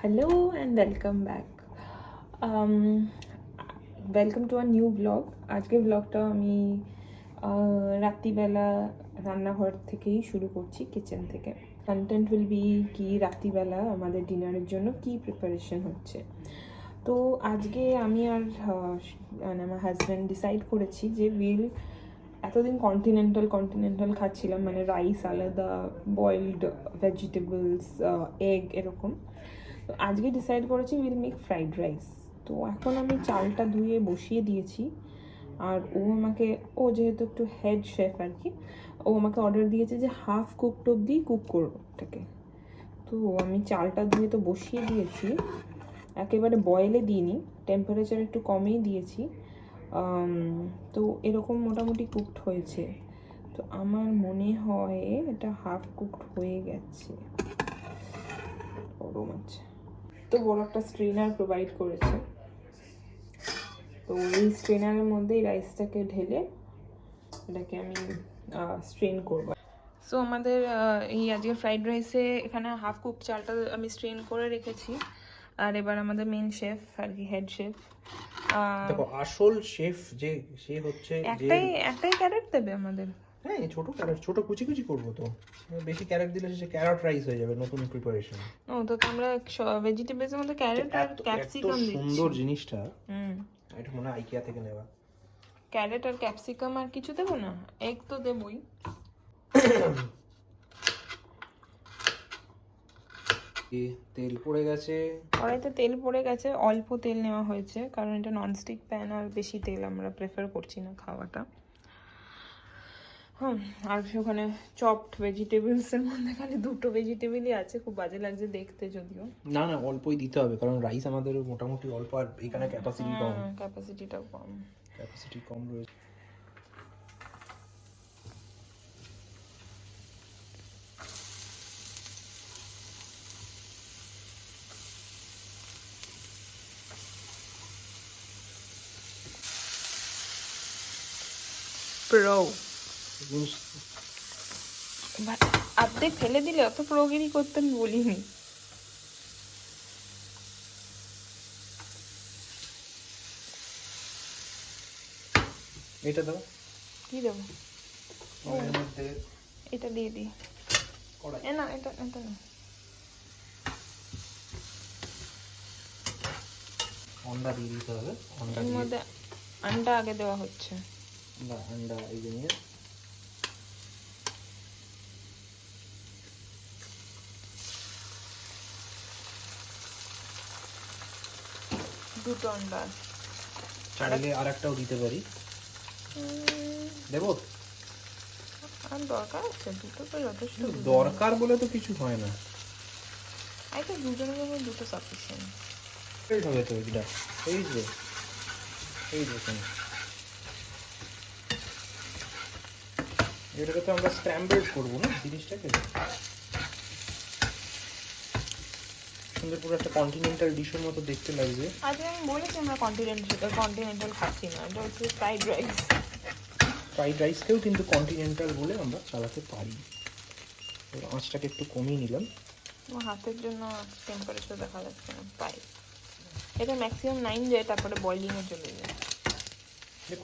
Hello and welcome back. Welcome to a new vlog. আজকের ব্লগটা আমি রাত্রিবেলা রান্নাঘর থেকেই শুরু করছি, কিচেন থেকে। কন্টেন্ট উইল বি কি রাত্রিবেলা আমাদের ডিনারের জন্য কি প্রিপারেশন হচ্ছে। তো আজকে আমি আর আমার হাজব্যান্ড ডিসাইড করেছি যে এতদিন কন্টিনেন্টাল খাচ্ছিলাম, মানে রাইস আলাদা, বয়েলড ভেজিটেবলস, এগ এরকম। তো আজকে ডিসাইড করেছি উইল মেক ফ্রাইড রাইস। তো এখন আমি চালটা ধুয়ে বসিয়ে দিয়েছি, আর ও যেহেতু একটু হেড শেফ আর কি, ও আমাকে অর্ডার দিয়েছে যে হাফ কুকড অবধি কুক করবো ওটাকে। তো আমি চালটা ধুয়ে তো বসিয়ে দিয়েছি, একেবারে বয়েলে দিইনি, টেম্পারেচার একটু কমেই দিয়েছি। তো এরকম মোটামুটি কুকড হয়েছে। তো আমার মনে হয় এটা হাফ কুকড হয়ে গেছে। গরম আছে তো, বড় একটা স্ট্রেনার প্রোভাইড করেছে। তো এই স্ট্রেনারের মধ্যেই রাইসটাকে ঢেলে এটাকে আমি স্ট্রেন করব। সো আমাদের এই আজকে ফ্রাইড রাইসে এখানে হাফ কুক চালটা আমি স্ট্রেন করে রেখেছি। আর এবার আমাদের মেন শেফ আর কি, হেড শেফ, দেখো আসল শেফ যে সে হচ্ছে একটাই ক্যারেট দেবে আমাদের। হ্যাঁ, ছোট ক্যারেট, ছোট কুচি কুচি করবো। তো বেশি ক্যারেট দিলে সে ক্যারট রাইস হয়ে যাবে, নতুন প্রিপারেশন। ও তো আমরা ভেজিটেবলস এর মধ্যে ক্যারেট আর ক্যাপসিকাম দিচ্ছি। সুন্দর জিনিসটা, এটা মনে হয় আইকিয়া থেকে নেওয়া। ক্যারেট আর ক্যাপসিকাম আর কিছু দেবো না, এগ তো দেবই। তেল পড়ে গেছে, কড়াইতে তেল পড়ে গেছে, অল্প তেল নেওয়া হয়েছে কারণ এটা ননস্টিক প্যান, আর বেশি তেল আমরা প্রেফার করছি না খাওয়াটা। আর ওখানে চপড ভেজিটেবলস এর মধ্যে খালি দুটো ভেজিটেবলই আছে, খুব বাজে লাগছে দেখতে যদিও। না অল্পই দিতে হবে কারণ রাইস আমাদের মোটামুটি অল্প, আর এখানে ক্যাপাসিটিটাও কম রয়েছে। প্রো অর্ধেক ফেলে দিলে অত প্রোগিরি করতে আমি বলিনি। এটা দাও, কি দেবো? এটা দিয়ে দিই। না এটা এটা না, আন্ডা দিয়ে দিতে হবে। এর মধ্যে আন্ডা আগে দেওয়া হচ্ছে। আন্ডা এই যে নিয়ে দুটো আন্ডা চাইলে আর একটাও দিতে পারি, দেবো? আর দরকার আছে? দুটো তো যথেষ্ট। দরকার বলে তো কিছু হয় না, আই থিঙ্ক দুজনের জন্য দুটো সাফিসিয়েন্ট হবে তো। এটা এই যে এই দেখুন, এটাকে তো আমরা স্ক্র্যাম্বলড করবো না জিনিসটাকে, সুন্দর পুরো একটা কন্টিনেন্টাল ডিশের মতো দেখতে লাগবে। আজকে আমি বলেছি আমরা কন্টিনেন্টাল খাচ্ছি না, এটা হচ্ছে ফ্রাইড রাইস। ফ্রাইড রাইসকেও কিন্তু কন্টিনেন্টাল বলে আমরা চালাতে পারি। আঁচটাকে একটু কমিয়ে নিলাম, আমার হাতের জন্য টেম্পারেচার দেখা যাচ্ছে না পাই। এটা ম্যাক্সিমাম 9 যায়, তারপরে বয়লিংয়ে চলে যায়।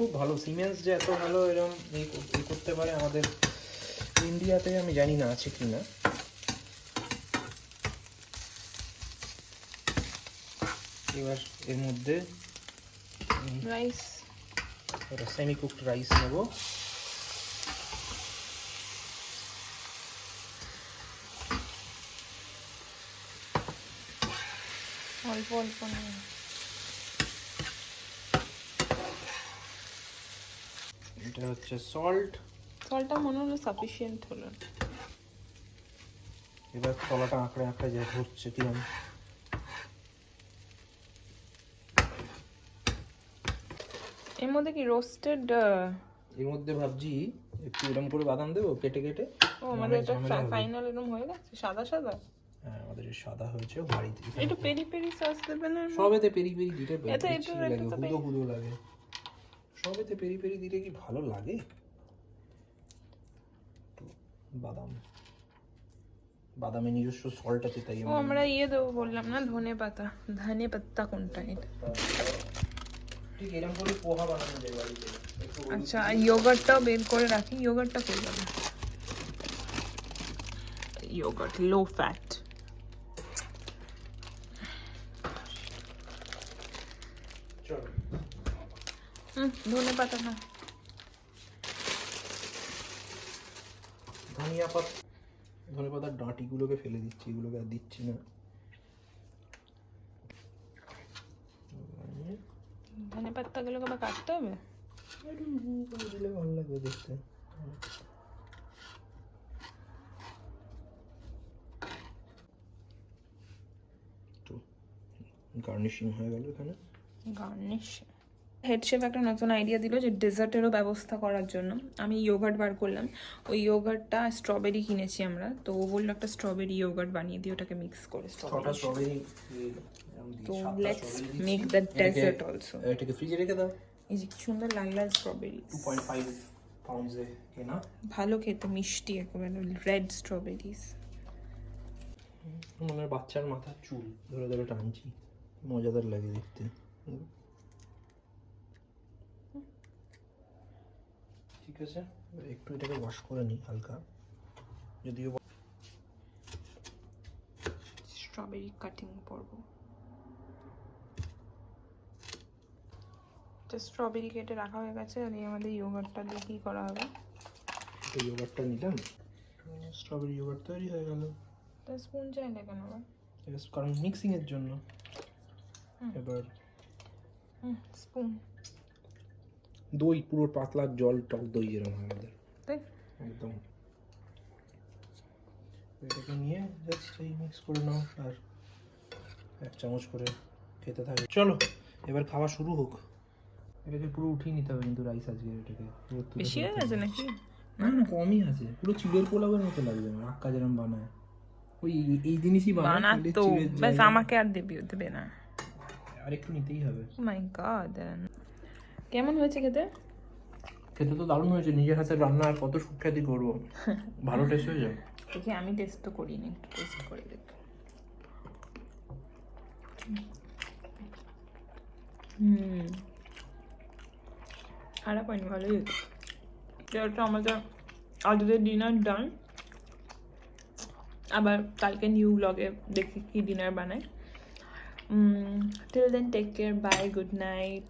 খুব ভালো সিমেন্স যে এত ভালো এরকম করতে পারে আমাদের ইন্ডিয়াতে, আমি জানি না আছে কি না। এবার এর মধ্যে রাইস, সেমি কুকড রাইস নেব। অল্প অল্প নিয়ে। এটা হচ্ছে সল্টটা মনে হলো সাফিসিয়েন্ট হলো। এবার তলাটা আঁকড়ে আঁকড়ে যা হচ্ছে কিরম, এর মধ্যে কি রোস্টেড? এর মধ্যে ভাবছি একটু এরকম করে বাদাম দেবো কেটে কেটে। ও আমাদের এটা ফাইনাল এরকম হয়ে গেছে, সাদা সাদা। হ্যাঁ, আমাদের সাদা হয়েছে বাড়িতে। একটু পেরি পেরি সস দেবে না? সবেতে পেরি পেরি দিতে লাগে, হুদো লাগে। সবেতে পেরি পেরি দিলে কি ভালো লাগে? বাদাম বাদামে নিজস্ব সল্ট আছে তাই ও আমরা ইয়ে দেবো বললাম না, ধনে পাতা কোনটা এটা? ঠিক এরকম করে পোহা বানানো যায় বাড়িতে। আচ্ছা, আর ইয়োগার্টটাও বের করে রাখি। ইয়োগার্টটা কই যাবে? Yogurt low fat. চলো ধনে পাতা না, ধনে পাতার ডাঁটিগুলোকে ফেলে দিচ্ছি, এগুলোকে আর দিচ্ছি না। ধনে পাতাগুলোকে আবার কাটতে হবে। একটু মিহি করে দিলে ভালো লাগবে দেখতে। তো গার্নিশিং হয়ে গেল এখানে। গার্নিশ। হেড শেফ একটা নতুন আইডিয়া দিল যে ডেজার্টেরও ব্যবস্থা করার জন্য। আমি ইয়োগার্ট বার করলাম, ওই ইয়োগার্টটা স্ট্রবেরি কিনেছি আমরা, তো ও বললো একটা স্ট্রবেরি ইয়োগার্ট বানিয়ে দিই, ওটাকে মিক্স করে স্ট্রবেরি। তো let's make the dessert also. এটাকে ফ্রিজে রেখে দাও। এই যে কি সুন্দর লাল লাল স্ট্রবেরি, 2.5 পাউন্ডসে কেনা, ভালো খেতে, মিষ্টি একেবারে, রেড স্ট্রবেরিজ। মনে হয় বাচ্চার মাথার চুল ধরে ধরে টানছি, মজাদার লাগে দেখতে। ঠিক আছে, একটু এটাকে ওয়াশ করে নিই হালকা, যদিও স্ট্রবেরি কাটিং পর্ব। স্ট্রবেরি কেটে রাখা হয়ে গেছে, আর এই আমাদের ইয়োগার্টটা দিয়ে কি করা হবে? এই ইয়োগার্টটা নিলাম, স্ট্রবেরি ইয়োগার্ট তৈরি হয়ে গেল। তো স্পুন চাইলে কেন আবার? কারণ মিক্সিং এর জন্য। এবার স্পুন, দই পুরো পাতলা জল টক দই এরকম আমাদের, তাই একদম। এটাকে নিয়ে জাস্ট এই মিক্স করে নাও, আর 1 চামচ করে খেতে থাকে। চলো এবার খাওয়া শুরু হোক। এটাকে পুরো উঠিয়ে নিতে হবে কিন্তু রাইস আজকে, এটাকে পুরো তুলে বেশি হয়ে গেছে নাকি? না না, কমই আছে, পুরো চিড়ের পোলাওয়ের মতো লাগবে আমার। আক্কা যেরকম বানায় ওই এই জিনিসই বানায় তো ব্যাস, আমাকে আর দেবে না। আর একটু নিতেই হবে। মাই গড, কেমন হয়েছে খেতে? খেতে তো দারুণ হয়েছে, নিজের হাতে রান্না আর কত সুখ্যাতি করবো। ভালো টেস্ট হয়ে যাবে। দেখি, আমি টেস্ট তো করিনি, একটু টেস্ট করে দেখ। খারাপ হয়নি, ভালোই হয়েছে। এটা আমাদের আজকে ডিনার ডান। আবার কালকে নিউ ব্লগে দেখি কি ডিনার বানাই। Till then take care, bye, good night.